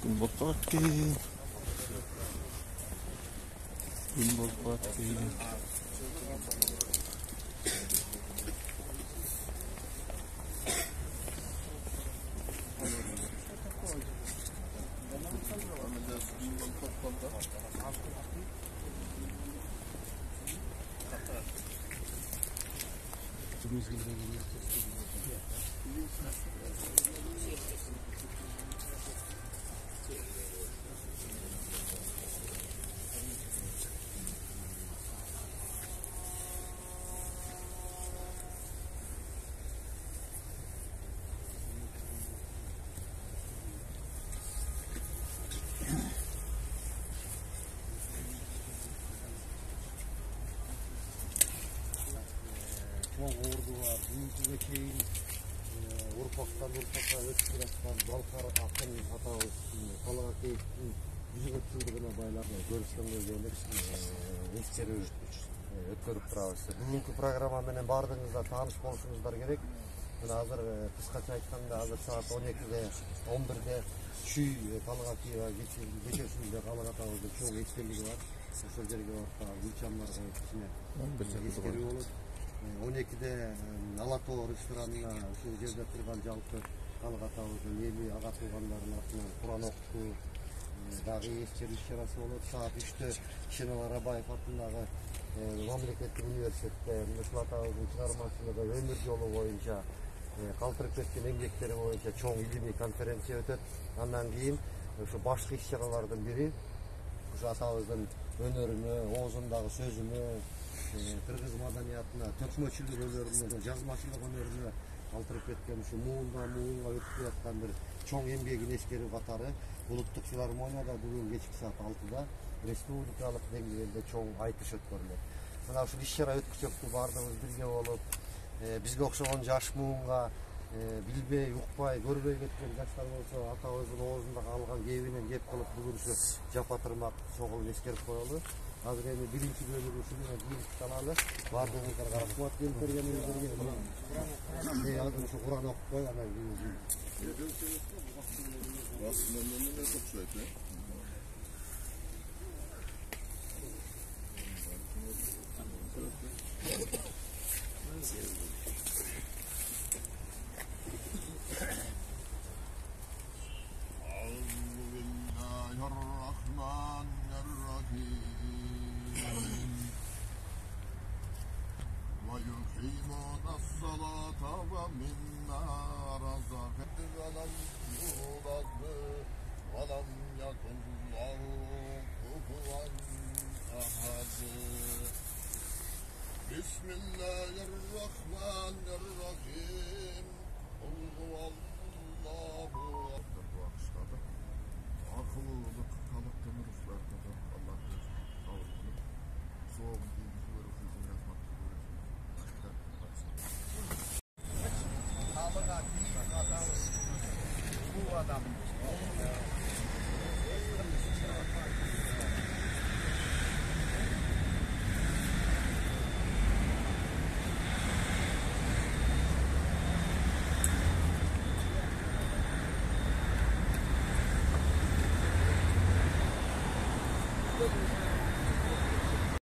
Kumbapati. Kumbapati. Ordular, büyük şeyin Urfak'tan Urfak'a ötürükten Balkar akın hatalı Kalağa Keyif'in 100 yılına baylarına görüşkenler gelir eskeri ötkörüp turabыз. Bugünkü programmamenен bardığınızda tanış boluşuңuzдар керек. Мына азыр кыскача айтканда азыр саат 12'de 11'de Чүй Калыга Кийга кечүүсүндө Калыга табызда чоң эскерлиги бар. Ошол жерге барып гүлчамдарга кичине эскерүү болот. 12'de Alato restoranına şu жерде turgan жалпы Калыга табыздын эли ага туугандарынын атынан Куран окутуу дагы эскерүү иш-чарасы болот. Саат 3'te Шенал Арабаев атындагы мамлекеттик университетте Муслим Атабыздын чыгармачылыгы өмүр жолу боюнча калтырып кеткен эмгектери боюнча чоң илимий конференция өтөт. Андан кийин ушу башкы иш-чаралардын бири ушу атабыздын өнөрүнө, оозундагы сөзүнө, кыргыз маданиятына, төкмөчүлүк өнөрүнө, жазмачылык өнөрүнө калтырып кеткен ушу муунга өтүп жаткан бир чоң эмгегин эскерүү катары улуттук филармонияда бүгүн кечки саат 6'da республикалык деңгээлде чоң айтыш өткөрүлөт. Мына ушул иш-чара өткүчөктү бардыгыбыз бирге болуп, бизге окшогон жаш муунга билбей, укпай, көрбөй кеткен жаштар болсо атабыздын оозунда калган кебинен кеп кылып бүгүн ушу жапатырмак чогулуп эскерип коелу. Азыр эми биринчи бөлүгү ушул менен кийинип калалы. Бардыгыңыздарга рахмат келип бергениңиздерге. Азыр ушу Куран окуп кой, анан ويقيمون الصلاة ومما رزقناهم ينفقون ولم يكن له كفوا أحد. بسم الله الرحمن الرحيم. قل هو الله أحد. Akıllılık, kalıktan ruhlarda da Allah kavurulur. Soğuk bilgi ve ruhuzun yazmakta Kalağa Keyif adamı bu adam